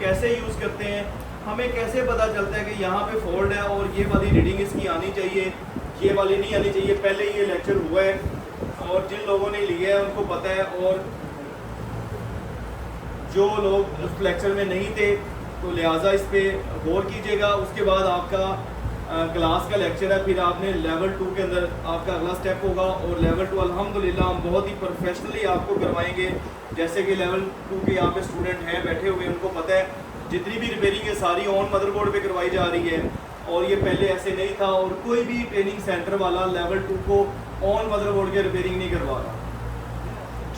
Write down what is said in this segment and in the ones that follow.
कैसे यूज़ करते हैं, हमें कैसे पता चलता है कि यहाँ पे फॉल्ट है और ये वाली रीडिंग इसकी आनी चाहिए, ये वाली नहीं आनी चाहिए। पहले ये लेक्चर हुआ है और जिन लोगों ने लिया है उनको पता है, और जो लोग उस लेक्चर में नहीं थे तो लिहाजा इस पर गौर कीजिएगा। उसके बाद आपका क्लास का लेक्चर है, फिर आपने लेवल 2 के अंदर आपका अगला स्टेप होगा, और लेवल 2 अल्हम्दुलिल्लाह हम बहुत ही प्रोफेशनली आपको करवाएंगे। जैसे कि लेवल 2 के यहाँ पे स्टूडेंट हैं बैठे हुए, उनको पता है जितनी भी रिपेयरिंग है सारी ऑन मदरबोर्ड पे करवाई जा रही है, और ये पहले ऐसे नहीं था। और कोई भी ट्रेनिंग सेंटर वाला लेवल 2 को ऑन मदरबोर्ड के रिपेयरिंग नहीं करवा रहा,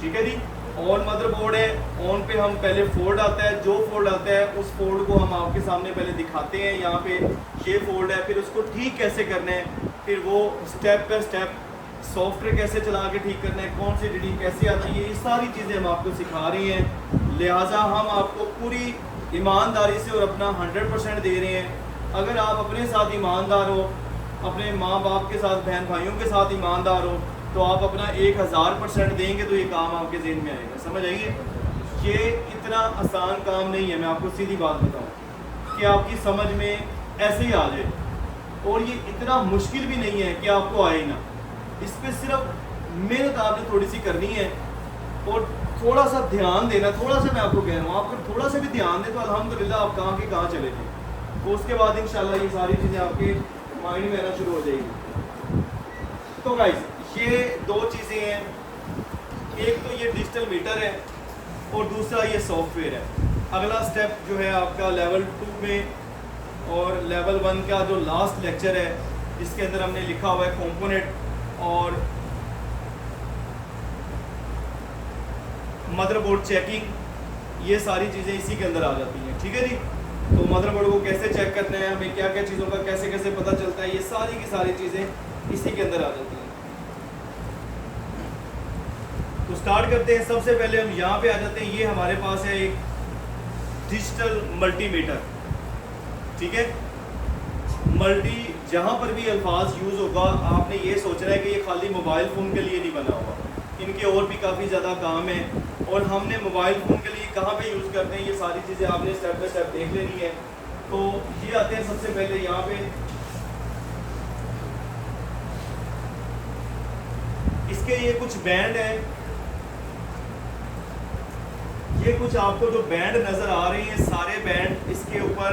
ठीक है जी। ऑन मदरबोर्ड है, ऑन पे हम पहले फोल्ड आता है, जो फोल्ड आता है उस फोल्ड को हम आपके सामने पहले दिखाते हैं, यहाँ पे ये फोल्ड है, फिर उसको ठीक कैसे करना है, फिर वो स्टेप बाय स्टेप सॉफ्टवेयर कैसे चला के ठीक करना है, कौन सी रीडिंग कैसे आती है, ये सारी चीज़ें हम आपको सिखा रहे हैं। लिहाजा हम आपको पूरी ईमानदारी से और अपना 100% दे रहे हैं। अगर आप अपने साथ ईमानदार हो, अपने माँ बाप के साथ, बहन भाइयों के साथ ईमानदार हो, तो आप अपना 1000% देंगे तो ये काम आपके ज़हन में आएगा। समझ आइए, ये इतना आसान काम नहीं है। मैं आपको सीधी बात बताऊं कि आपकी समझ में ऐसे ही आ जाए, और ये इतना मुश्किल भी नहीं है कि आपको आए ना। इस पर सिर्फ मेहनत आपने थोड़ी सी करनी है और थोड़ा सा ध्यान देना। थोड़ा सा मैं आपको कह रहा हूँ, आप अगर थोड़ा सा भी ध्यान दें तो अल्हम्दुलिल्लाह आप कहाँ के कहाँ चले थे। तो उसके बाद इंशाल्लाह ये सारी चीज़ें आपके माइंड में आना शुरू हो जाएगी। तो गाइस, ये दो चीज़ें हैं, एक तो ये डिजिटल मीटर है और दूसरा ये सॉफ्टवेयर है। अगला स्टेप जो है आपका लेवल 2 में और लेवल 1 का जो लास्ट लेक्चर है, जिसके अंदर हमने लिखा हुआ है कंपोनेंट और मदरबोर्ड चेकिंग, ये सारी चीज़ें इसी के अंदर आ जाती हैं, ठीक है जी। तो मदरबोर्ड को कैसे चेक करना है, हमें क्या क्या चीज़ों का कैसे कैसे पता चलता है, ये सारी की सारी चीज़ें इसी के अंदर आ जाती हैं। तो स्टार्ट करते हैं। सबसे पहले हम यहाँ पे आ जाते हैं। ये हमारे पास है एक डिजिटल मल्टीमीटर, ठीक है। मल्टी जहाँ पर भी अल्फाज यूज़ होगा, आपने ये सोचना है कि ये खाली मोबाइल फ़ोन के लिए नहीं बना हुआ, इनके और भी काफ़ी ज़्यादा काम है, और हमने मोबाइल फ़ोन के लिए कहाँ पे यूज़ करते हैं, ये सारी चीज़ें आपने स्टेप बाय स्टेप देख लेनी है। तो ये आते हैं सबसे पहले यहाँ पे, इसके ये कुछ बैंड है, ये कुछ आपको जो बैंड नज़र आ रहे हैं, सारे बैंड इसके ऊपर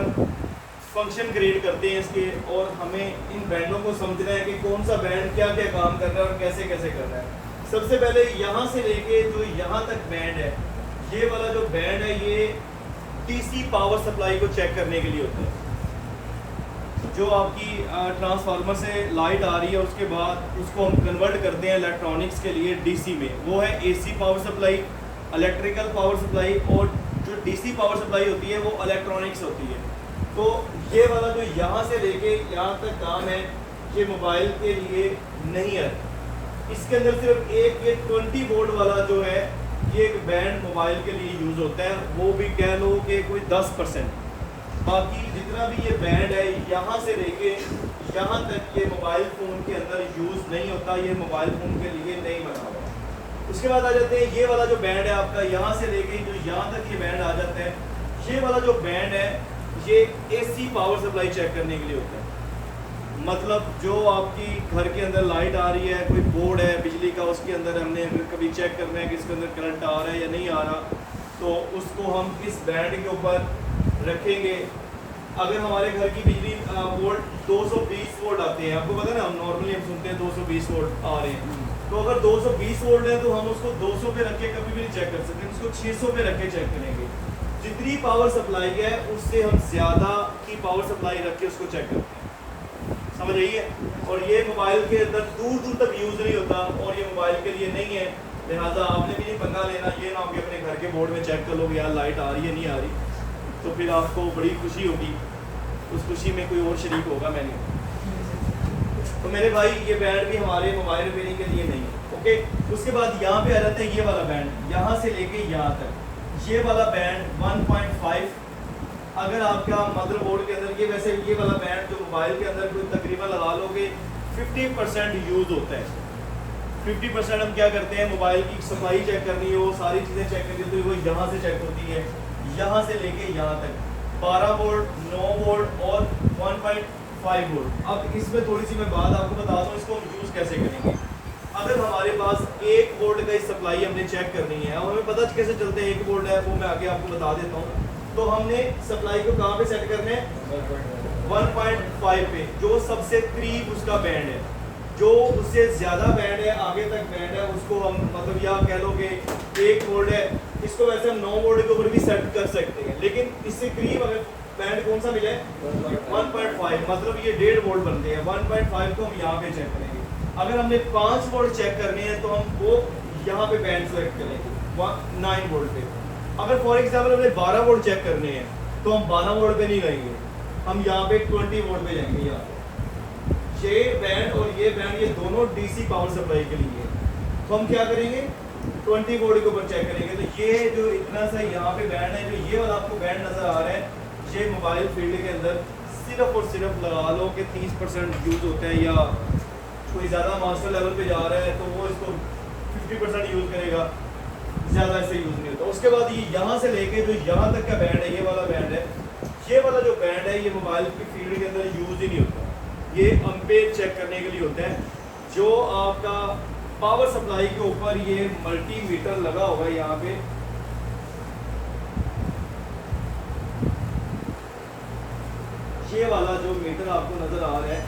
फंक्शन क्रिएट करते हैं इसके, और हमें इन बैंडों को समझना है कि कौन सा बैंड क्या क्या काम कर रहा है और कैसे कैसे कर रहा है। सबसे पहले यहाँ से लेके जो यहाँ तक बैंड है, ये वाला जो बैंड है ये डीसी पावर सप्लाई को चेक करने के लिए होता है। जो आपकी ट्रांसफार्मर से लाइट आ रही है, उसके बाद उसको हम कन्वर्ट करते हैं इलेक्ट्रॉनिक्स के लिए डीसी में, वो है AC power supply, electrical power supply, और जो डीसी पावर सप्लाई होती है वो इलेक्ट्रॉनिक्स होती है। तो ये वाला जो यहाँ से लेके यहाँ तक काम है, ये मोबाइल के लिए नहीं है। इसके अंदर सिर्फ एक ये 20 वोल्ट वाला जो है, ये एक बैंड मोबाइल के लिए यूज़ होता है, वो भी कह लो कि कोई 10%। बाकी जितना भी ये बैंड है यहाँ से लेके यहाँ तक, ये मोबाइल फ़ोन के अंदर यूज़ नहीं होता, ये मोबाइल फ़ोन के लिए नहीं बना हुआ। उसके बाद आ जाते हैं ये वाला जो बैंड है आपका, यहाँ से लेके जो यहाँ तक ये बैंड आ जाता है, ये वाला जो बैंड है ये एसी पावर सप्लाई चेक करने के लिए होता है। मतलब जो आपकी घर के अंदर लाइट आ रही है, कोई बोर्ड है बिजली का, उसके अंदर हमने कभी चेक करना है कि इसके अंदर करंट आ रहा है या नहीं आ रहा, तो उसको हम इस बैंड के ऊपर रखेंगे। अगर हमारे घर की बिजली वोल्ट 220 वोल्ट आते हैं, आपको पता है ना, हम नॉर्मली हम सुनते हैं 220 वोल्ट आ रहे हैं, तो अगर 220 वोल्ट है तो हम उसको 200 पे रख के कभी भी नहीं चेक कर सकते, उसको 600 पे रख के चेक करेंगे। जितनी पावर सप्लाई है उससे हम ज़्यादा की पावर सप्लाई रख के उसको चेक करते हैं, समझ आइए। और ये मोबाइल के अंदर दूर दूर तक यूज़ नहीं होता, और ये मोबाइल के लिए नहीं है, लिहाजा आपने भी नहीं पंगा लेना। ये ना हो कि अपने घर के बोर्ड में चेक कर लो यार लाइट आ रही है नहीं आ रही, तो फिर आपको बड़ी खुशी होगी, उस खुशी में कोई और शरीक होगा, मैं नहीं। तो मेरे भाई ये बैंड भी हमारे मोबाइल रिपेयरिंग के लिए नहीं है, ओके। उसके बाद यहाँ पे आ जाते हैं ये वाला बैंड, यहाँ से लेके यहाँ तक, ये वाला बैंड 1.5। अगर आपका मदरबोर्ड के अंदर ये, वैसे ये वाला बैंड जो मोबाइल के अंदर कोई तकरीबन लगा लोगे 50% यूज़ होता है। 50% हम क्या करते हैं, मोबाइल की सप्लाई चेक करनी हो, सारी चीज़ें चेक करनी हो, तो वो यहाँ से चेक होती है। यहाँ से लेके यहाँ तक 12 वोल्ट, 9 वोल्ट और 1.5 वोल्ट। अब इसमें थोड़ी सी मैं बात आपको बता दूँ इसको हम यूज़ कैसे करेंगे। अगर हमारे पास 1 वोल्ट का सप्लाई हमने चेक करनी है और हमें पता कैसे चलते हैं 1 वोल्ट है, वो मैं आगे आपको बता देता हूँ। तो हमने सप्लाई को कहाँ पे सेट करना है, 1.5 पे, जो सबसे करीब उसका बैंड है। जो उससे ज़्यादा बैंड है, आगे तक बैंड है, उसको हम मतलब या कह लो कि 1 वोल्ट है, इसको वैसे हम 9 वोल्ट के ऊपर भी सेट कर सकते हैं, लेकिन इससे करीब हमें बैंड कौन सा मिला है 1.5, मतलब ये 1.5 वोल्ट बनते हैं। 1.5 को हम यहाँ पे चेक करेंगे। अगर हमने 5 वोल्ट चेक करने हैं तो हम वो यहाँ पे बैंड सेलेक्ट करेंगे 9 वोल्ट पे। अगर फॉर एग्जाम्पल हमने 12 वोल्ट चेक करने हैं तो हम 12 वोल्ट पे नहीं जाएंगे, हम यहाँ पे 20 वोल्ट पे जाएंगे। यहाँ ये बैंड और ये बैंड, ये दोनों डीसी पावर सप्लाई के लिए है। तो हम क्या करेंगे 20 वोल्ट के ऊपर चेक करेंगे। तो ये जो इतना सा यहाँ पे बैंड है, जो ये वाला आपको बैंड नजर आ रहा है, ये मोबाइल फील्ड के अंदर सिर्फ और सिर्फ लगा लो कि 30% यूज होता है, या कोई ज़्यादा मास्टर लेवल पे जा रहा है तो वो इसको 50% यूज़ करेगा, ज़्यादा इससे यूज़ नहीं होता। उसके बाद ये यहाँ से लेके जो यहाँ तक का बैंड है, ये वाला बैंड है, ये वाला जो बैंड है ये मोबाइल की फील्ड के अंदर यूज़ ही नहीं होता। ये एम्पेयर चेक करने के लिए होता है। जो आपका पावर सप्लाई के ऊपर ये मल्टीमीटर लगा हुआ है, यहाँ पे ये वाला जो मीटर आपको नजर आ रहा है,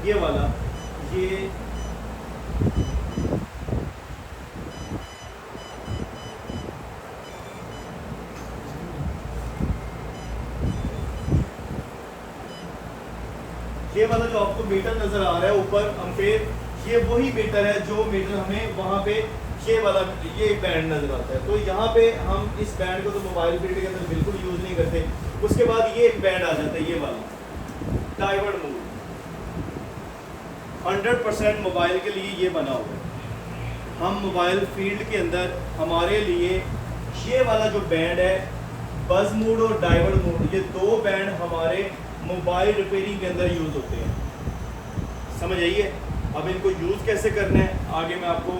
ये वाला, ये वाला जो आपको मीटर नजर आ रहा है ऊपर एम्पेयर, ये वही मीटर है जो मीटर हमें वहां पे ये वाला ये बैंड नजर आता है। तो यहाँ पे हम इस बैंड को तो मोबाइल फील्ड के अंदर बिल्कुल यूज नहीं करते। उसके बाद ये एक बैंड आ जाता है, ये वाला डाइवर्ट मोड, 100% मोबाइल के लिए ये बना हुआ है। हम मोबाइल फील्ड के अंदर हमारे लिए ये वाला जो बैंड है, बज मोड और डाइवर्ट मोड, ये दो बैंड हमारे मोबाइल रिपेयरिंग के अंदर यूज होते हैं। समझ आइए। अब इनको यूज कैसे करना है आगे मैं आपको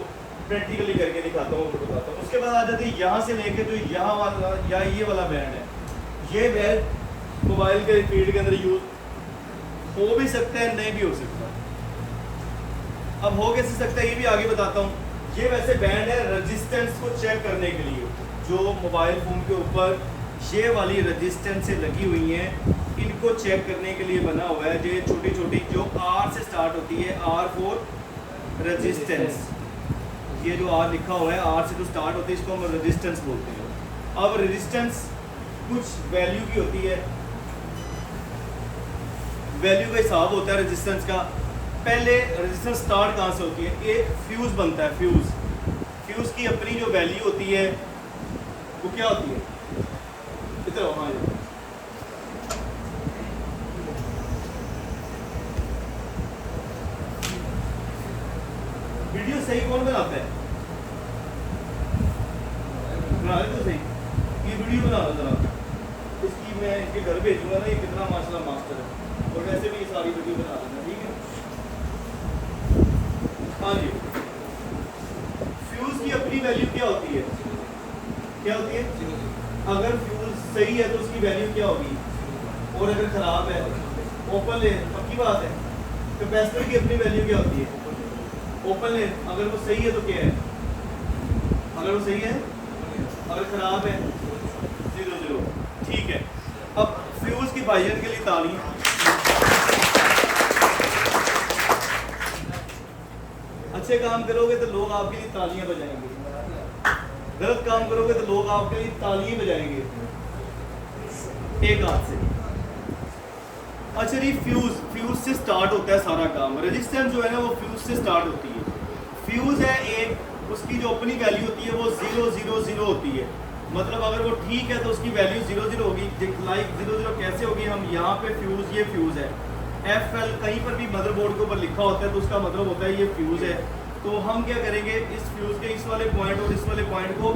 प्रैक्टिकली करके दिखाता हूँ, बताता हूँ। उसके बाद आ जाती है यहाँ से लेके जो यहाँ वाला या ये वाला बैंड है, ये बैंड मोबाइल के फील्ड के अंदर यूज हो भी सकता है, नहीं भी हो सकता। अब हो कैसे सकता है ये भी आगे बताता हूँ। ये वैसे बैंड है रेजिस्टेंस को चेक करने के लिए, जो मोबाइल फोन के ऊपर ये वाली रेजिस्टेंस से लगी हुई हैं, इनको चेक करने के लिए बना हुआ है। ये छोटी छोटी जो R से स्टार्ट होती है, R फॉर रेजिस्टेंस, ये जो R लिखा हुआ है R से जो स्टार्ट होती है इसको हम रेजिस्टेंस बोलते हैं। अब रेजिस्टेंस कुछ वैल्यू की होती है, वैल्यू का हिसाब होता है रेजिस्टेंस का। पहले रेजिस्टेंस स्टार्ट कहाँ से होती है, एक फ्यूज बनता है। फ्यूज की अपनी जो वैल्यू होती है वो क्या होती है, इधर हाँ, वीडियो सही कौन बनाता है, बना रहे तो सही, ये वीडियो बना दो जरा, इसकी मैं इनके घर भेजूंगा ना, ये कितना माशाल्लाह मास्टर है, और वैसे भी ये सारी वीडियो बना देना, ठीक है। हाँ जी, फ्यूज की अपनी वैल्यू क्या होती है, क्या होती है? अगर फ्यूज सही है तो उसकी वैल्यू क्या होगी, और अगर खराब है ओपन लेन, पक्की बात है। कैपेसिटर की अपनी वैल्यू क्या होती है, ओपन लेन, अगर वो सही है तो क्या है, अगर वो सही है, अगर खराब है 0 0, ठीक है। अब फ्यूज की भाइयों के लिए तालीम, अच्छे काम करोगे तो लोग आपके लिए तालियां बजाएंगे, गलत काम करोगे तो लोग आपके लिए तालियां बजाएंगे एक हाथ से। अच्छा जी, फ्यूज से स्टार्ट होता है सारा काम। रेजिस्टेंस जो है ना वो फ्यूज से स्टार्ट होती है। फ्यूज है एक, उसकी जो अपनी वैल्यू होती है वो 0 0 0 होती है। मतलब अगर वो ठीक है तो उसकी वैल्यू 0 0 होगी। लाइक 0 0 कैसे होगी, हम यहाँ पे फ्यूज, ये फ्यूज है, FL कहीं पर भी मदरबोर्ड के ऊपर लिखा होता है तो उसका मतलब होता है ये फ्यूज है। तो हम क्या करेंगे, इस फ्यूज के इस वाले पॉइंट और इस वाले पॉइंट को,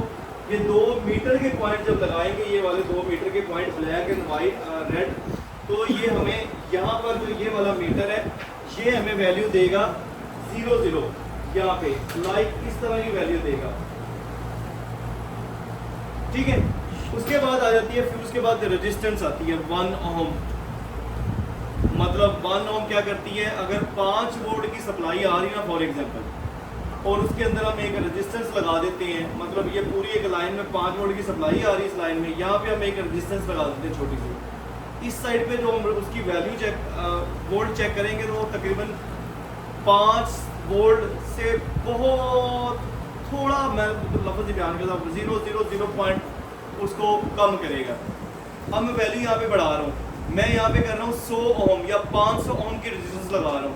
ये 2 मीटर के पॉइंट जब लगाएंगे, ये वाले 2 मीटर के point black and white red, तो ये हमें यहाँ पर जो ये वाला मीटर है ये हमें वैल्यू देगा 0 0, यहाँ पे लाइक इस तरह की वैल्यू देगा, ठीक है। उसके बाद आ जाती है, फिर उसके बाद रेजिस्टेंस आती है 1 ओम। मतलब 1 ओम क्या करती है, अगर 5 वोल्ट की सप्लाई आ रही है ना फॉर एग्जांपल, और उसके अंदर हम एक रेजिस्टेंस लगा देते हैं, मतलब ये पूरी एक लाइन में 5 वोल्ट की सप्लाई आ रही है इस लाइन में, यहाँ पे हम एक रेजिस्टेंस लगा देते हैं छोटी सी। इस साइड पे जो हम उसकी वैल्यू वोल्ट चेक करेंगे तो तकरीबन 5 वोल्ट से बहुत थोड़ा, मैं लफ्ज़ बयान करता हूँ, 0.00 पॉइंट उसको कम करेगा। अब मैं वैल्यू यहाँ पे बढ़ा रहा हूँ, मैं यहाँ पे कर रहा हूँ 100 ओम या 500 ओम की रेजिस्टेंस लगा रहा हूँ।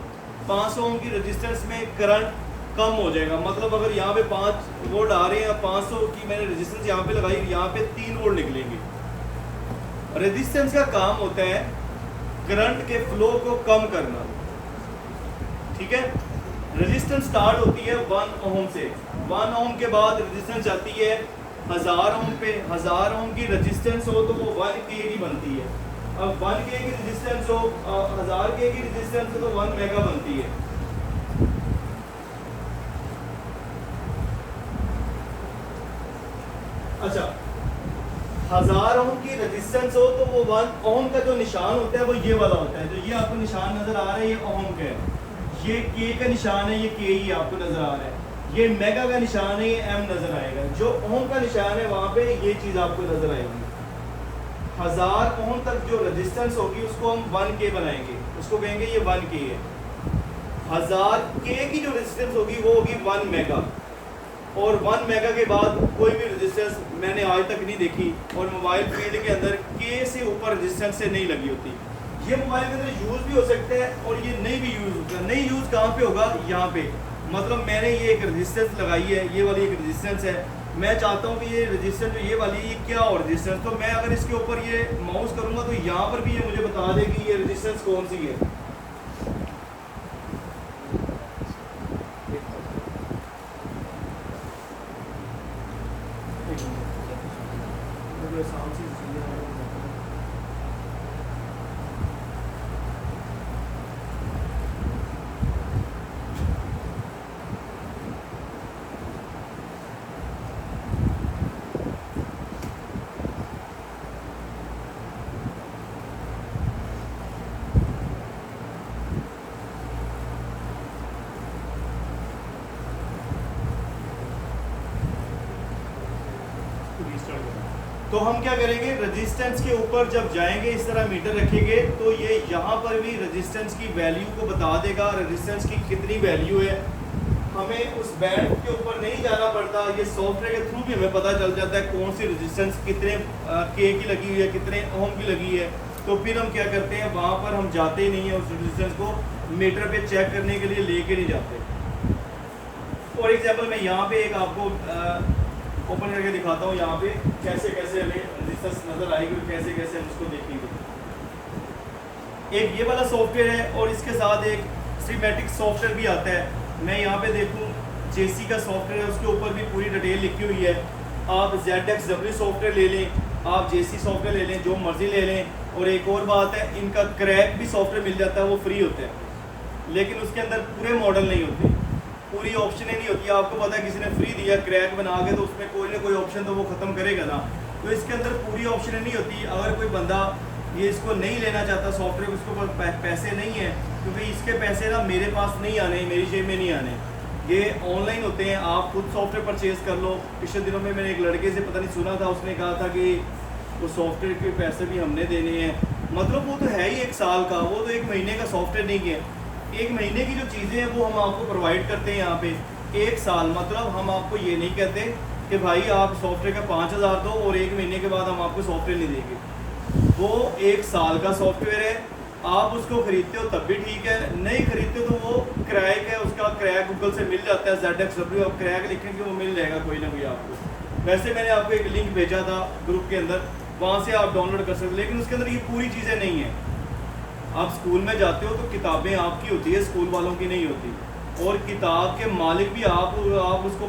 500 ओम की रेजिस्टेंस में करंट कम हो जाएगा, मतलब अगर यहाँ पे 5 वोल्ट आ रहे हैं, 500 की मैंने रेजिस्टेंस यहाँ पे लगाई, यहाँ पे 3 वोल्ट निकलेंगे। रेजिस्टेंस का काम होता है करंट के फ्लो को कम करना, ठीक है। रेजिस्टेंस स्टार्ट होती है 1 ओम से, 1 ओम के बाद रेजिस्टेंस जाती है 1000 ओम पे। 1000 ओम की रेजिस्टेंस हो तो वो 1 के की बनती है। अब 1 के की रेजिस्टेंस हो, 1000 के की रेजिस्टेंस हो तो 1 मेगा बनती है। अच्छा, 1000 ओम की रेजिस्टेंस हो तो वो 1 ओम का जो निशान होता है वो ये वाला होता है, जो ये आपको निशान नजर आ रहा है, ये ओम का है। ये के का निशान है, ये के ही आपको नजर आ रहा है। ये मेगा का निशान है, ये एम नजर आएगा। जो ओम का निशान है वहां पे ये चीज आपको नजर आएगी। 1000 ओम तक जो रेजिस्टेंस होगी उसको हम 1 के बनाएंगे, उसको कहेंगे ये 1 के है। 1000 के की जो रेजिस्टेंस होगी वो होगी 1 मेगा, और 1 मेगा के बाद कोई भी रेजिस्टेंस मैंने आज तक नहीं देखी, और मोबाइल फील्ड के अंदर के से ऊपर रेजिस्टेंस से नहीं लगी होती। ये मोबाइल के अंदर यूज़ भी हो सकता है और ये नहीं भी यूज़ होता है। नहीं यूज़ कहाँ पे होगा, यहाँ पे। मतलब मैंने ये एक रेजिस्टेंस लगाई है, ये वाली एक रेजिस्टेंस है, मैं चाहता हूँ कि ये रेजिस्टेंस जो ये वाली ये क्या हो रेजिस्टेंस, तो मैं अगर इसके ऊपर ये माउस करूँगा तो यहाँ पर भी ये मुझे बता देगी ये रेजिस्टेंस कौन सी है। तो हम क्या करेंगे, रेजिस्टेंस के ऊपर जब जाएंगे इस तरह मीटर रखेंगे तो ये यहाँ पर भी रेजिस्टेंस की वैल्यू को बता देगा, रेजिस्टेंस की कितनी वैल्यू है। हमें उस बैंड के ऊपर नहीं जाना पड़ता, ये सॉफ्टवेयर के थ्रू भी हमें पता चल जाता है कौन सी रेजिस्टेंस कितने के की लगी हुई है, कितने ओम की लगी है। तो फिर हम क्या करते हैं, वहाँ पर हम जाते ही नहीं है, उस रेजिस्टेंस को मीटर पे चेक करने के लिए लेके नहीं जाते। फॉर एग्जाम्पल मैं यहाँ पे एक आपको ओपन करके दिखाता हूँ, यहाँ पे कैसे कैसे हमें रेजिस्टेंस नजर आएगी और कैसे कैसे हम उसको देखेंगे। एक ये वाला सॉफ्टवेयर है और इसके साथ एक सिमेटिक सॉफ्टवेयर भी आता है। मैं यहाँ पे देखूँ जेसी का सॉफ्टवेयर है, उसके ऊपर भी पूरी डिटेल लिखी हुई है। आप ZXW सॉफ्टवेयर ले लें, आप जेसी सॉफ्टवेयर ले लें, जो मर्जी ले लें। और एक और बात है, इनका क्रैक भी सॉफ्टवेयर मिल जाता है, वो फ्री होता है, लेकिन उसके अंदर पूरे मॉडल नहीं होते, पूरी ऑप्शनें नहीं होती। आपको पता है किसी ने फ्री दिया क्रैक बना के, तो उसमें कोई ना कोई ऑप्शन तो वो ख़त्म करेगा ना। तो इसके अंदर पूरी ऑप्शनें नहीं होती। अगर कोई बंदा ये इसको नहीं लेना चाहता सॉफ्टवेयर, उसके ऊपर पैसे नहीं है, क्योंकि इसके पैसे ना मेरे पास नहीं आने, मेरी जेब में नहीं आने, ये ऑनलाइन होते हैं। आप खुद सॉफ्टवेयर परचेज़ कर लो। पिछले दिनों में मैंने एक लड़के से पता नहीं सुना था, उसने कहा था कि वो सॉफ्टवेयर के पैसे भी हमने देने हैं। मतलब वो तो है ही 1 साल का, वो तो 1 महीने का सॉफ्टवेयर नहीं है। 1 महीने की जो चीज़ें हैं वो हम आपको प्रोवाइड करते हैं यहाँ पे। 1 साल मतलब हम आपको ये नहीं कहते कि भाई आप सॉफ्टवेयर का 5000 दो और 1 महीने के बाद हम आपको सॉफ्टवेयर नहीं देंगे। वो 1 साल का सॉफ्टवेयर है, आप उसको खरीदते हो तब भी ठीक है, नहीं खरीदते तो वो क्रैक है, उसका क्रैक गूगल से मिल जाता है। ZXW आप क्रैक लिखेंगे वो मिल जाएगा कोई ना कोई आपको। वैसे मैंने आपको एक लिंक भेजा था ग्रुप के अंदर, वहाँ से आप डाउनलोड कर सकते, लेकिन उसके अंदर ये पूरी चीज़ें नहीं हैं। आप स्कूल में जाते हो तो किताबें आपकी होती है, स्कूल वालों की नहीं होती, और किताब के मालिक भी आप उसको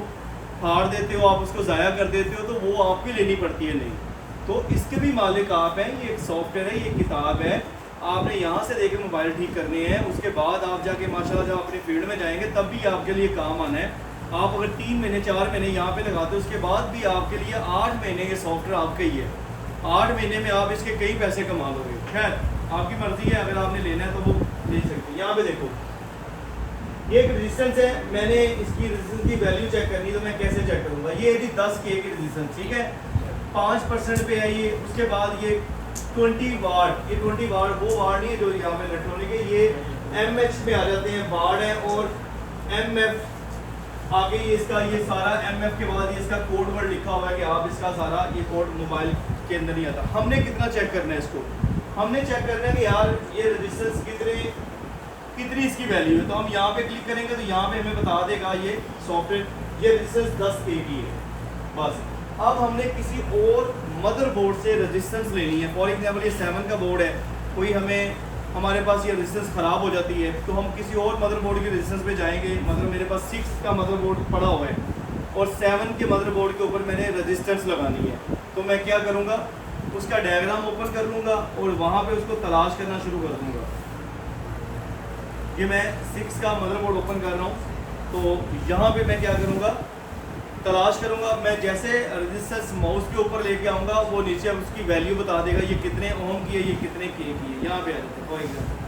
फाड़ देते हो, आप उसको ज़ाया कर देते हो, तो वो आपकी लेनी पड़ती है नहीं। तो इसके भी मालिक आप हैं। ये एक सॉफ्टवेयर है, ये किताब है, आपने यहाँ से देके मोबाइल ठीक करने हैं। उसके बाद आप जाके माशाल्लाह जब अपनी फील्ड में जाएंगे तब भी आपके लिए काम आना है। आप अगर 3 महीने 4 महीने यहाँ पे लगाते हो, उसके बाद भी आपके लिए 8 महीने ये सॉफ्टवेयर आपका ही है। 8 महीने में आप इसके कई पैसे कमा लोगे। खैर आपकी मर्जी है, अगर आपने लेना है तो वो ले सकते हैं। यहाँ पे देखो ये एक रेजिस्टेंस है, मैंने इसकी रेजिस्टेंस की वैल्यू चेक करनी है तो मैं कैसे चेक करूँगा। ये है जी 10 के की रेजिस्टेंस, ठीक है, 5% पे है ये। उसके बाद ये 20 वाट, ये 20 वाट वो वाट नहीं है जो यहाँ पे इलेक्ट्रॉनिक है, ये MH में आ जाते हैं वाट है। और MF आगे ये इसका ये सारा MF के बाद ये इसका कोड वर्ड लिखा हुआ है कि आप इसका सारा ये कोड मोबाइल के अंदर नहीं आता। हमने कितना चेक करना है इसको, हमने चेक करना है कि यार ये रेजिस्टेंस कितनी इसकी वैल्यू है। तो हम यहाँ पे क्लिक करेंगे तो यहाँ पे हमें बता देगा ये सॉफ्टवेयर ये रेजिस्टेंस 10 के की है बस। अब हमने किसी और मदरबोर्ड से रेजिस्टेंस लेनी है। फॉर एग्जांपल ये 7 का बोर्ड है, कोई हमारे पास ये रेजिस्टेंस ख़राब हो जाती है तो हम किसी और मदरबोर्ड के रेजिस्टेंस पे जाएंगे। मतलब मेरे पास 6 का मदरबोर्ड पड़ा हुआ है और 7 के मदरबोर्ड के ऊपर मैंने रेजिस्टेंस लगानी है, तो मैं क्या करूँगा, उसका डायग्राम ओपन कर लूँगा और वहाँ पे उसको तलाश करना शुरू कर दूँगा। ये मैं 6 का मदरबोर्ड ओपन कर रहा हूँ, तो यहाँ पे मैं क्या करूँगा, तलाश करूँगा। मैं जैसे रेजिस्टेंस माउस के ऊपर लेके आऊँगा वो नीचे उसकी वैल्यू बता देगा, ये कितने ओम की है, ये कितने के की है। यहाँ पे आ जाते हैं फॉर एग्जाम्पल,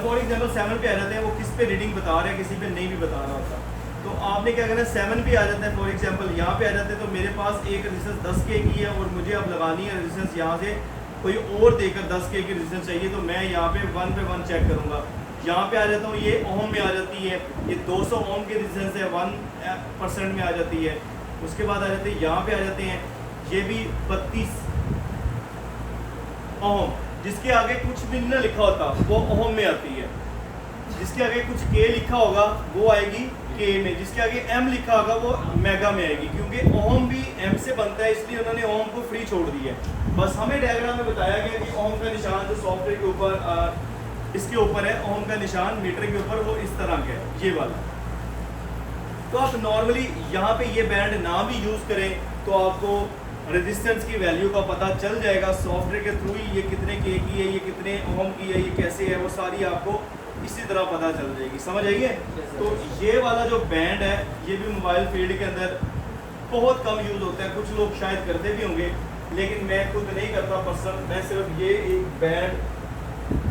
फॉर एग्जाम्पल 7 पे आ जाते हैं। वो किस पे रीडिंग बता रहे हैं, किसी पे नहीं भी बता रहा होता। तो आपने क्या करना है, 7 पे आ जाता है फॉर एग्जाम्पल, यहाँ पे आ जाते हैं। तो मेरे पास एक रेजिस्टेंस 10 के की है और मुझे अब लगानी है रेजिस्टेंस यहाँ से कोई और देकर 10 के की रेजिस्टेंस चाहिए, तो मैं यहाँ पे 1 पे 1 चेक करूँगा। यहाँ पे आ जाता हूँ, ये ओम में आ जाती है, ये 200 ओम की रेजिस्टेंस है, 1% में आ जाती है। उसके बाद आ जाते हैं यहाँ पे आ जाते हैं, ये भी 32 ओम, जिसके आगे कुछ भी ना लिखा होता वो ओम में आती है। जिसके आगे कुछ के लिखा होगा वो आएगी के में, जिसके आगे एम लिखा होगा वो मेगा में आएगी। क्योंकि ओम भी एम से बनता है इसलिए उन्होंने ओम को फ्री छोड़ दिया है। बस हमें डायग्राम में बताया गया कि ओम का निशान जो सॉफ्टवेयर के ऊपर इसके ऊपर है, ओम का निशान मीटर के ऊपर वो इस तरह का है, ये वाला। तो आप नॉर्मली यहाँ पे ये बैंड ना भी यूज़ करें तो आपको रेजिस्टेंस की वैल्यू का पता चल जाएगा सॉफ्टवेयर के थ्रू ही। ये कितने के की है, ये कितने ओम की है, ये कैसे है, वो सारी आपको इसी तरह पता चल जाएगी। समझ आइए। तो ये वाला जो बैंड है ये भी मोबाइल फील्ड के अंदर बहुत कम यूज़ होता है। कुछ लोग शायद करते भी होंगे लेकिन मैं खुद नहीं करता पसंद। मैं सिर्फ ये एक बैंड,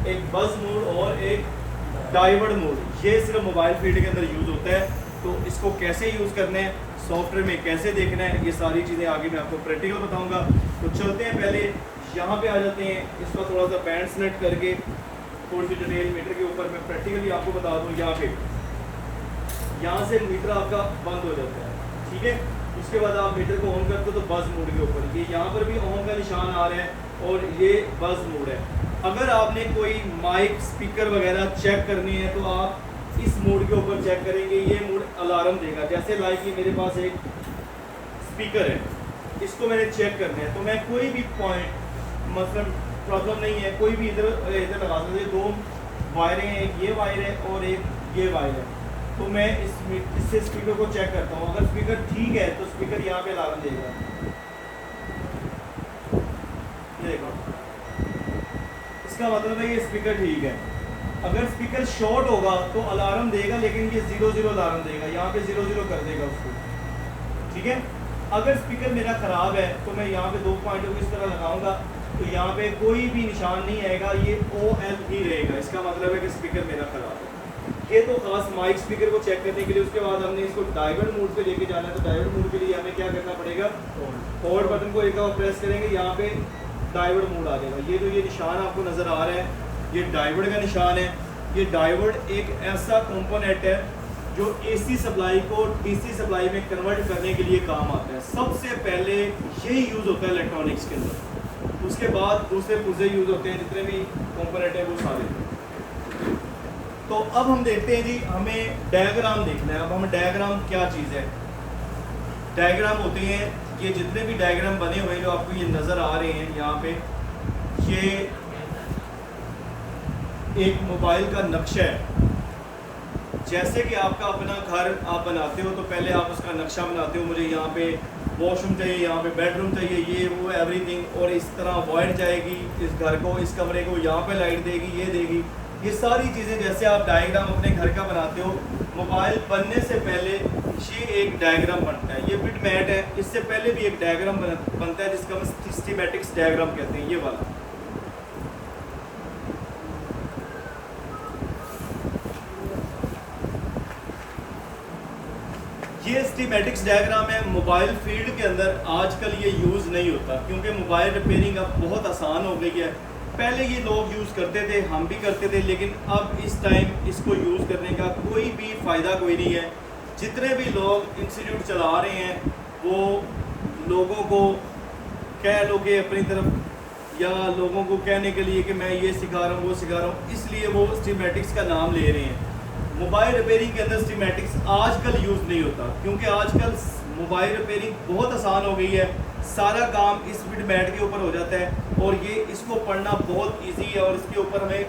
एक बज मोड और एक डाइवर्ड मोड, ये सिर्फ मोबाइल फील्ड के अंदर यूज़ होता है। तो इसको कैसे यूज़ करना है, सॉफ्टवेयर में कैसे देखना है, ये सारी चीज़ें आगे मैं आपको प्रैक्टिकल बताऊंगा। तो चलते हैं, पहले यहाँ पे आ जाते हैं। इसका थोड़ा सा बैंड सेलेक्ट करके थोड़ी सी डिटेल मीटर के ऊपर मैं प्रैक्टिकली आपको बता दूँ। यहाँ से मीटर आपका बंद हो जाता है, ठीक है। उसके बाद आप मीटर को ऑन करते हो तो बस मोड के ऊपर ये यहाँ पर भी ऑन का निशान आ रहा है और ये बस मोड है। अगर आपने कोई माइक स्पीकर वगैरह चेक करनी है तो आप इस मोड के ऊपर चेक करेंगे। ये मोड अलार्म देगा। जैसे लाइक कि मेरे पास एक स्पीकर है, इसको मैंने चेक करना है तो मैं कोई भी पॉइंट, मतलब प्रॉब्लम नहीं है, कोई भी इधर इधर लगा सकते। 2 वायरें हैं, एक ये वायर है और एक ये वायर है। तो मैं इससे स्पीकर को चेक करता हूँ। अगर स्पीकर ठीक है तो स्पीकर यहाँ पे अलार्म देगा। देखो, इसका मतलब है ये स्पीकर ठीक है। अगर स्पीकर शॉर्ट होगा तो अलार्म देगा लेकिन ये 0-0 अलार्म देगा, यहाँ पे 0-0 कर देगा उसको, ठीक है। अगर स्पीकर मेरा ख़राब है तो मैं यहाँ पे 2 पॉइंटों को इस तरह लगाऊंगा तो यहाँ पे कोई भी निशान नहीं आएगा, ये OL ही रहेगा। इसका मतलब है कि स्पीकर मेरा ख़राब है। ये तो खास माइक स्पीकर को चेक करने के लिए। उसके बाद हमने इसको डाइवर्ड मोड पे लेके जाना है। तो डाइवर्ड मोड के लिए हमें क्या करना पड़ेगा, फॉरवर्ड बटन को एक बार प्रेस करेंगे, यहाँ पे डाइवर्ड मोड आ जाएगा। ये जो ये निशान आपको नज़र आ रहा है ये डाइवर्ड का निशान है। ये डाइवर्ड एक ऐसा कंपोनेंट है जो AC सप्लाई को DC सप्लाई में कन्वर्ट करने के लिए काम आता है। सबसे पहले यही यूज़ होता है इलेक्ट्रॉनिक्स के अंदर। उसके बाद दूसरे पुर्जे यूज़ होते हैं, जितने भी कंपोनेंट है वो सारे। तो अब हम देखते हैं जी, हमें डायग्राम देखना है। अब हम डायग्राम क्या चीज़ है, डायग्राम होते हैं ये जितने भी डायग्राम बने हुए जो आपको ये नज़र आ रहे हैं यहाँ पे, ये एक मोबाइल का नक्शा है जैसे कि आपका अपना घर आप बनाते हो तो पहले आप उसका नक्शा बनाते हो, मुझे यहाँ पे वॉशरूम चाहिए, यहाँ पे बेडरूम चाहिए, ये वो एवरीथिंग, और इस तरह वॉइड जाएगी इस घर को, इस कमरे को, यहाँ पे लाइट देगी, ये देगी, ये सारी चीज़ें जैसे आप डायग्राम अपने घर का बनाते हो, मोबाइल बनने से पहले ये एक डायग्राम बनता है। ये बिट मैट है, इससे पहले भी एक डायग्राम बनता है जिसका हम स्कीमेटिक्स डायग्राम कहते हैं, ये वाला। ये स्कीमेटिक्स डायग्राम है। मोबाइल फील्ड के अंदर आजकल ये यूज़ नहीं होता क्योंकि मोबाइल रिपेयरिंग अब बहुत आसान हो गई है। पहले ये लोग यूज़ करते थे, हम भी करते थे, लेकिन अब इस टाइम इसको यूज़ करने का कोई भी फ़ायदा कोई नहीं है। जितने भी लोग इंस्टीट्यूट चला रहे हैं वो लोगों को कह लो कि अपनी तरफ, या लोगों को कहने के लिए कि मैं ये सिखा रहा हूँ, वो सिखा रहा हूँ, इसलिए वो स्कीमेटिक्स का नाम ले रहे हैं। मोबाइल रिपेयरिंग के अंदर स्कीमेटिक्स आजकल यूज़ नहीं होता क्योंकि आजकल मोबाइल रिपेयरिंग बहुत आसान हो गई है। सारा काम इस बिट मैट के ऊपर हो जाता है और ये इसको पढ़ना बहुत इजी है और इसके ऊपर हमें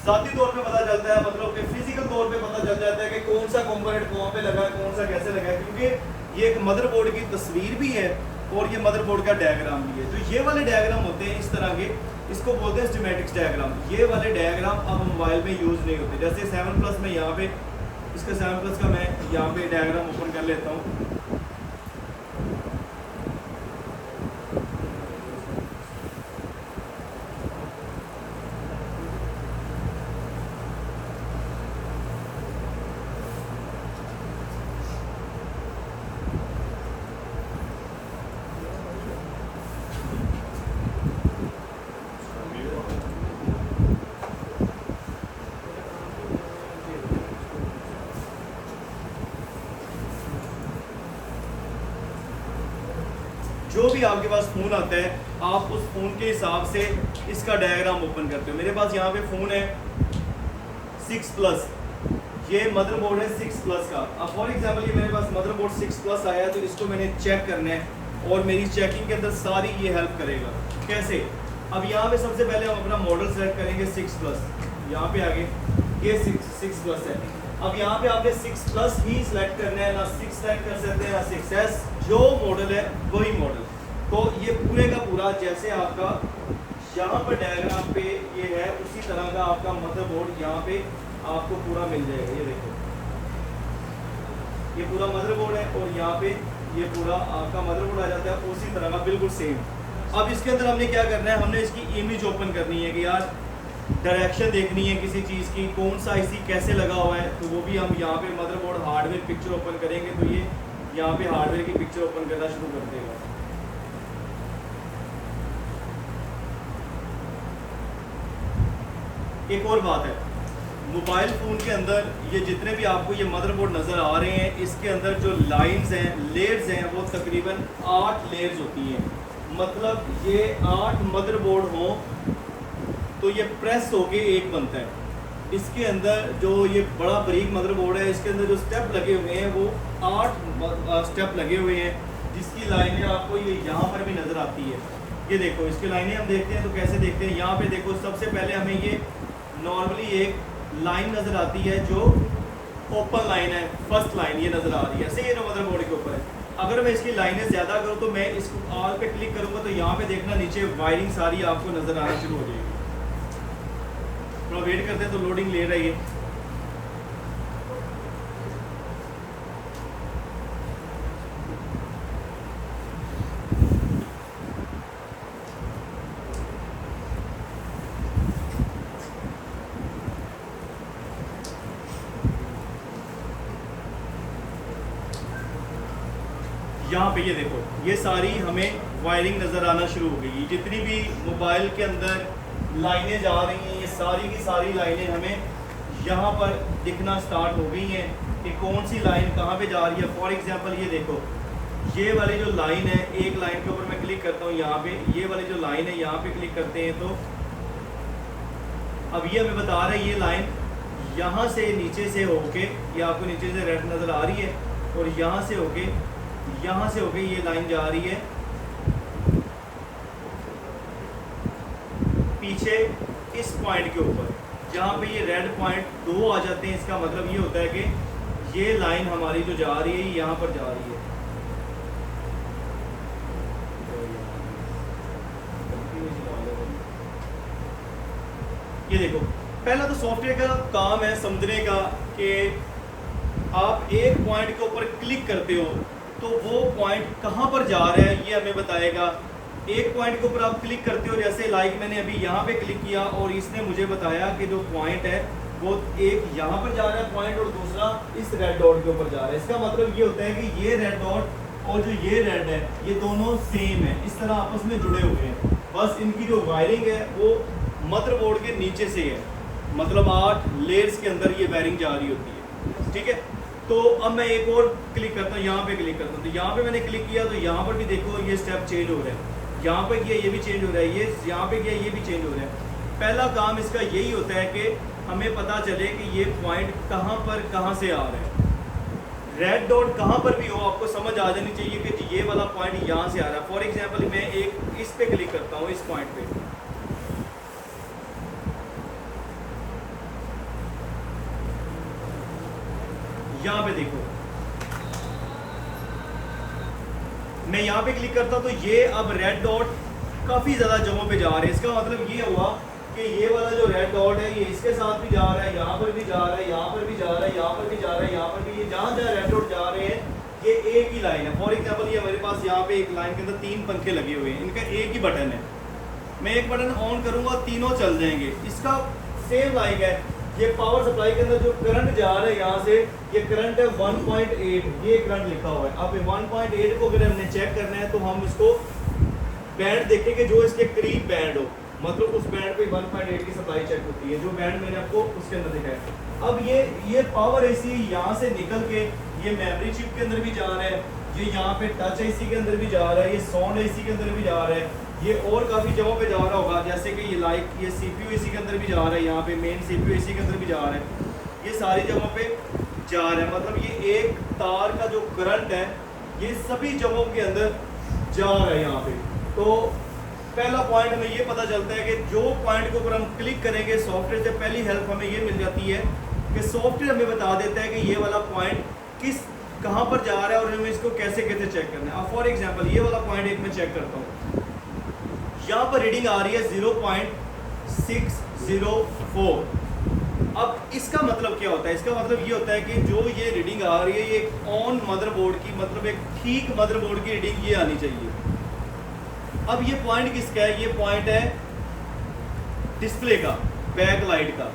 ज़ाती तौर पे पता चलता है, मतलब कि फिजिकल तौर पे पता चल जाता है कि कौन सा कंपोनेंट कहाँ पे लगा है, कौन सा कैसे लगा है, क्योंकि ये एक मदरबोर्ड की तस्वीर भी है और ये मदरबोर्ड का डायग्राम भी है। तो ये वाले डायग्राम होते हैं इस तरह के, इसको बोलते हैं स्कीमेटिक्स डायग्राम। ये वाले डायग्राम अब मोबाइल में यूज़ नहीं होते। जैसे 7+ में यहाँ पे इसका 7+ का मैं यहाँ पे डायग्राम ओपन कर लेता हूँ। जो भी आपके पास फ़ोन आता है आप उस फ़ोन के हिसाब से इसका डायग्राम ओपन करते हो। मेरे पास यहाँ पे फ़ोन है 6+, ये मदरबोर्ड है 6+ का। अब फॉर एग्जांपल ये मेरे पास मदरबोर्ड 6+ आया तो इसको मैंने चेक करना है और मेरी चेकिंग के अंदर सारी ये हेल्प करेगा। कैसे? अब यहाँ पे सबसे पहले हम अपना मॉडल सेलेक्ट करेंगे 6+, यहाँ पे आगे ये 6+ है। अब यहाँ पे आपने 6+ ही सिलेक्ट करना है, ना 6 सेलेक्ट कर सकते हैं ना 6S, जो मॉडल है वही मॉडल। तो ये पूरे का पूरा जैसे आपका यहाँ पर डायग्राम पे ये है उसी तरह का आपका मदरबोर्ड यहाँ पे आपको पूरा मिल जाएगा। ये देखो ये पूरा मदरबोर्ड है और यहाँ पे ये पूरा आपका मदरबोर्ड आ जाता है उसी तरह का बिल्कुल सेम। अब इसके अंदर हमने क्या करना है, हमने इसकी इमेज ओपन करनी है कि यार डायरेक्शन देखनी है किसी चीज़ की, कौन सा IC कैसे लगा हुआ है, तो वो भी हम यहाँ पे मदरबोर्ड हार्डवेयर पिक्चर ओपन करेंगे तो ये यहाँ पे हार्डवेयर की पिक्चर ओपन करना शुरू कर देगा। एक और बात है, मोबाइल फ़ोन के अंदर ये जितने भी आपको ये मदरबोर्ड नज़र आ रहे हैं इसके अंदर जो लाइंस हैं, लेयर्स हैं, वो तकरीबन 8 लेयर्स होती हैं। मतलब ये 8 मदरबोर्ड हों तो ये प्रेस होके एक बनता है। इसके अंदर जो ये बड़ा बारीक मदरबोर्ड है इसके अंदर जो स्टेप लगे हुए हैं वो 8 स्टेप लगे हुए हैं, जिसकी लाइनें आपको ये यहाँ पर भी नज़र आती है। ये देखो इसकी लाइनें हम देखते हैं तो कैसे देखते हैं, यहाँ पे देखो सबसे पहले हमें ये नॉर्मली एक लाइन नज़र आती है जो ओपन लाइन है, फर्स्ट लाइन ये नज़र आ रही है, ऐसे ये मदरबोर्ड के ऊपर है। अगर मैं इसकी लाइनें ज़्यादा करूँ तो मैं इसको ऑल पे क्लिक करूँगा तो यहाँ पे देखना नीचे वायरिंग सारी आपको नज़र आना शुरू हो जाएगी। थोड़ा वेट करते हैं तो लोडिंग ले रही है। यहाँ पे ये देखो ये सारी हमें वायरिंग नज़र आना शुरू हो गई। जितनी भी मोबाइल के अंदर लाइनें जा रही हैं ये सारी की सारी लाइनें हमें यहाँ पर दिखना स्टार्ट हो गई हैं कि कौन सी लाइन कहाँ पे जा रही है। फॉर एग्जांपल ये देखो ये वाली जो लाइन है, एक लाइन के ऊपर मैं क्लिक करता हूँ यहाँ पे, ये वाली जो लाइन है यहाँ पे क्लिक करते हैं तो अब ये हमें बता रहा है ये लाइन यहाँ से नीचे से होके, ये आपको नीचे से रेड नज़र आ रही है, और यहाँ से होके ये लाइन जा रही है पीछे इस पॉइंट के ऊपर। यहाँ पे ये रेड पॉइंट 2 आ जाते हैं। इसका मतलब ये होता है कि ये लाइन हमारी जो जा रही है यहाँ पर जा रही है। ये देखो, पहला तो सॉफ्टवेयर का काम है समझने का कि आप एक पॉइंट के ऊपर क्लिक करते हो तो वो पॉइंट कहाँ पर जा रहा है ये हमें बताएगा। एक पॉइंट के ऊपर आप क्लिक करते हो, जैसे लाइक मैंने अभी यहाँ पे क्लिक किया और इसने मुझे बताया कि जो पॉइंट है वो एक यहाँ पर जा रहा है पॉइंट और दूसरा इस रेड डॉट के ऊपर जा रहा है। इसका मतलब ये होता है कि ये रेड डॉट और जो ये रेड है ये दोनों सेम है, इस तरह आपस में जुड़े हुए हैं। बस इनकी जो वायरिंग है वो मदरबोर्ड के नीचे से है, मतलब 8 लेयर्स के अंदर ये वायरिंग जा रही होती है, ठीक है। तो अब मैं एक और क्लिक करता हूँ, यहाँ पे क्लिक करता हूँ, तो यहाँ पे मैंने क्लिक किया तो यहाँ पर भी देखो ये स्टेप चेंज हो रहा है, यहाँ पे किया ये भी चेंज हो रहा है, ये यहाँ पे किया ये भी चेंज हो रहा है। पहला काम इसका यही होता है कि हमें पता चले कि ये पॉइंट कहाँ से आ रहा है। रेड डॉट कहाँ पर भी हो आपको समझ आ जानी चाहिए कि ये वाला पॉइंट यहाँ से आ रहा है। फॉर एग्जाम्पल मैं एक इस पे क्लिक करता हूँ, इस पॉइंट पे, यहाँ पे देखो मैं यहाँ पे क्लिक करता हूँ तो ये अब रेड डॉट काफी ज्यादा जगहों पे जा रहे हैं। इसका मतलब ये हुआ कि ये वाला जो रेड डॉट है ये इसके साथ भी जा रहा है, यहाँ पर भी जा रहा है, यहाँ पर भी जा रहा है, यहाँ पर भी जा रहा है, यहाँ पर भी, ये जहाँ जहाँ रेड डॉट जा रहे हैं ये एक ही लाइन है। फॉर एग्जाम्पल ये मेरे पास यहाँ पे एक लाइन के अंदर 3 पंखे लगे हुए हैं, इनका एक ही बटन है, मैं एक बटन ऑन करूंगा तीनों चल जाएंगे। इसका सेम लाइक है, ये पावर सप्लाई के अंदर जो करंट जा रहा है यहाँ से, ये करंट है 1.8, ये करंट लिखा हुआ है। अब 1.8 को अगर हमने चेक करना है तो हम इसको बैंड देखेंगे जो इसके करीब बैंड हो, मतलब उस बैंड पे 1.8 की सप्लाई चेक होती है, जो बैंड मैंने आपको उसके अंदर दिखाया है। अब ये पावर एसी यहाँ से निकल के ये मेमोरी चिप के अंदर भी जा रहा है, ये यहाँ पे टच एसी के अंदर भी जा रहा है, ये साउंड एसी के अंदर भी जा रहा है, ये और काफ़ी जगहों पे जा रहा होगा, जैसे कि ये लाइक ये CPU एसी के अंदर भी जा रहा है, यहाँ पे मेन CPU एसी के अंदर भी जा रहा है, ये सारी जगहों पे जा रहा है। मतलब ये एक तार का जो करंट है ये सभी जगहों के अंदर जा रहा है यहाँ पे। तो पहला पॉइंट हमें ये पता चलता है कि जो पॉइंट के ऊपर हम क्लिक करेंगे सॉफ्टवेयर से पहली हेल्प हमें ये मिल जाती है कि सॉफ्टवेयर हमें बता देता है कि ये वाला पॉइंट कहाँ पर जा रहा है और हमें इसको कैसे कैसे चेक करना है। अब फॉर एग्जांपल ये वाला पॉइंट एक मैं चेक करता हूँ, यहाँ पर रीडिंग आ रही है 0.604। अब इसका मतलब क्या होता है? इसका मतलब ये होता है कि जो ये रीडिंग आ रही है ये एक ऑन मदरबोर्ड की, मतलब एक ठीक मदरबोर्ड की रीडिंग ये आनी चाहिए। अब ये पॉइंट किसका है? ये पॉइंट है डिस्प्ले का, बैक लाइट का।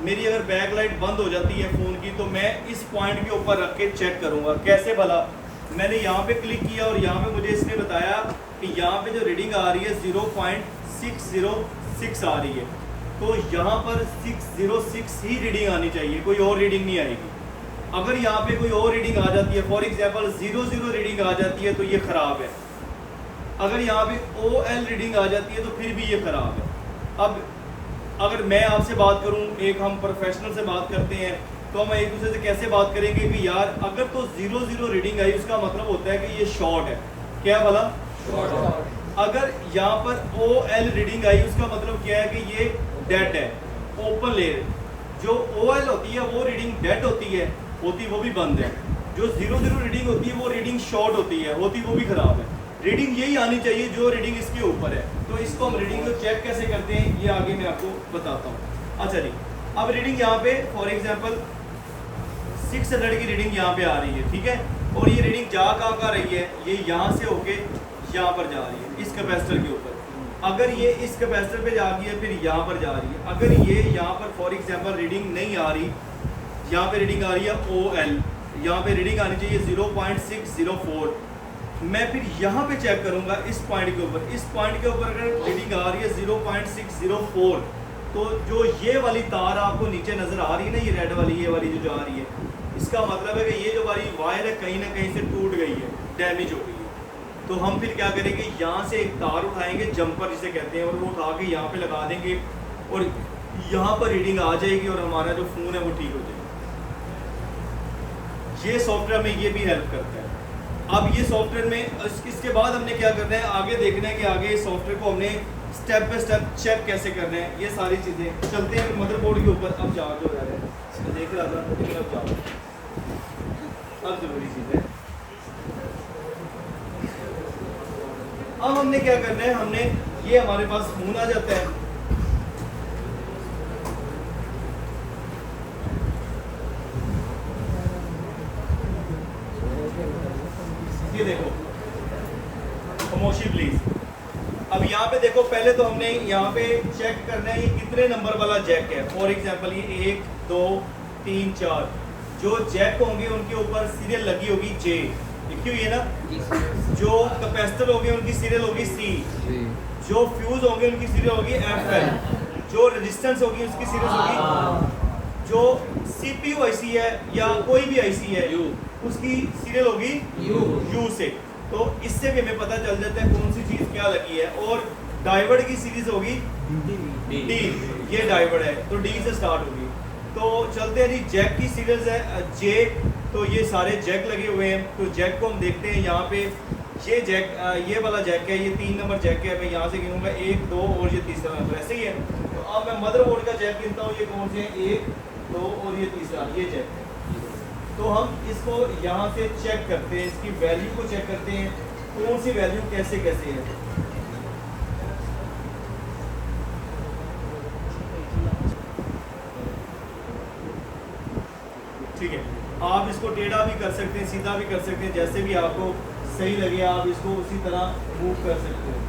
मेरी अगर बैक लाइट बंद हो जाती है फ़ोन की तो मैं इस पॉइंट के ऊपर रख के चेक करूँगा। कैसे भला? मैंने यहाँ पे क्लिक किया और यहाँ पे मुझे इसने बताया कि यहाँ पे जो रीडिंग आ रही है 0.606 आ रही है, तो यहाँ पर 606 ही रीडिंग आनी चाहिए, कोई और रीडिंग नहीं आएगी। अगर यहाँ पे कोई और रीडिंग आ जाती है, फॉर एग्जांपल 00 रीडिंग आ जाती है तो ये ख़राब है। अगर यहाँ पे OL रीडिंग आ जाती है तो फिर भी ये ख़राब है। अब अगर मैं आपसे बात करूँ, एक हम प्रोफेशनल से बात करते हैं, तो हम एक दूसरे से कैसे बात करेंगे कि यार अगर तो 00 रीडिंग आई उसका मतलब होता है कि ये शॉर्ट है। क्या भला? शॉर्ट। अगर यहाँ पर OL रीडिंग आई उसका मतलब क्या है कि ये डेड है, ओपन लेयर। जो OL होती है वो रीडिंग डेड होती है, होती वो भी बंद है। जो 00 रीडिंग होती है वो रीडिंग शॉर्ट होती है, होती वो भी खराब है। रीडिंग यही आनी चाहिए जो रीडिंग इसके ऊपर है। तो इसको हम रीडिंग को चेक कैसे करते हैं ये आगे मैं आपको बताता हूँ। अच्छा जी, अब रीडिंग यहाँ पे फॉर एग्जांपल 600 की रीडिंग यहाँ पे आ रही है, ठीक है। और ये रीडिंग जा कहाँ रही है? ये यहाँ से होके यहाँ पर जा रही है, इस कैपेसिटर के ऊपर। अगर ये इस कैपेसिटर पे जा रही है फिर यहाँ पर जा रही है। अगर ये यहाँ पर फॉर एग्जांपल रीडिंग नहीं आ रही, यहाँ पे रीडिंग आ रही है OL, यहाँ पे रीडिंग आनी चाहिए 0.604। मैं फिर यहाँ पे चेक करूँगा इस पॉइंट के ऊपर। इस पॉइंट के ऊपर अगर रीडिंग आ रही है 0.604, तो जो ये वाली तार आपको नीचे नज़र आ रही है ना, ये रेड वाली, ये वाली जो जा रही है, इसका मतलब है कि ये जो वाली वायर है कहीं ना कहीं से टूट गई है, डैमेज हो गई है। तो हम फिर क्या करेंगे, यहाँ से एक तार उठाएंगे, जंपर जिसे कहते हैं, और वो उठा के यहाँ पे लगा देंगे और यहाँ पर रीडिंग आ जाएगी और हमारा जो फ़ोन है वो ठीक हो जाएगा। ये सॉफ्टवेयर में ये भी हेल्प करता है। अब ये सॉफ्टवेयर में इसके बाद हमने क्या करना है, आगे देखना है कि आगे इस सॉफ्टवेयर को हमने स्टेप बाय स्टेप चेक कैसे करना है, ये सारी चीज़ें। चलते हैं मदरबोर्ड के ऊपर। अब चार्ज हो जा रहा है, मैं देख रहा था, लेकिन अब चार्ज अब ज़रूरी चीज़ है। अब हमने क्या करना है, हमने ये हमारे पास फोन आ जाता है, ये देखो खामोशी प्लीज। अब यहाँ पे देखो, पहले तो हमने यहाँ पे चेक करना है ये कितने नंबर वाला जैक है। फॉर एग्जांपल ये 1 2 3 4 जो जैक होंगे उनके ऊपर सीरियल लगी होगी जे, लिखी हुई है ना। जो कैपेसिटर होंगे उनकी सीरियल होगी सी, जो फ्यूज होंगे उनकी सीरियल होगी एफ, जो रेजिस्टेंस होगी उसकी सीरीज होगी, जो सीपीयू आईसी है या कोई भी आईसी है उसकी सीरियल होगी यू से। तो इससे भी हमें पता चल जाता है कौन सी चीज क्या लगी है। और डायोड की सीरीज होगी डी, ये डायोड है तो डी से स्टार्ट होगी। तो चलते हैं जी, जैक की सीरीज है जे, तो ये सारे जैक लगे हुए हैं। तो जैक को हम देखते हैं यहाँ पे, ये जैक ये वाला जैक है, ये 3 नंबर जैक है। मैं यहाँ से गिनूंगा 1 2 और ये तीसरा नंबर, ऐसे ही है। तो अब मैं मदरबोर्ड का जैक गिनता हूँ, ये कौन से हैं 1 2 और ये तीसरा, ये जैक है। तो हम इसको यहाँ से चेक करते हैं, इसकी वैल्यू को चेक करते हैं, कौन सी वैल्यू कैसे कैसे है। ठीक है, आप इसको टेढ़ा भी कर सकते हैं, सीधा भी कर सकते हैं, जैसे भी आपको सही लगे आप इसको उसी तरह मूव कर सकते हैं।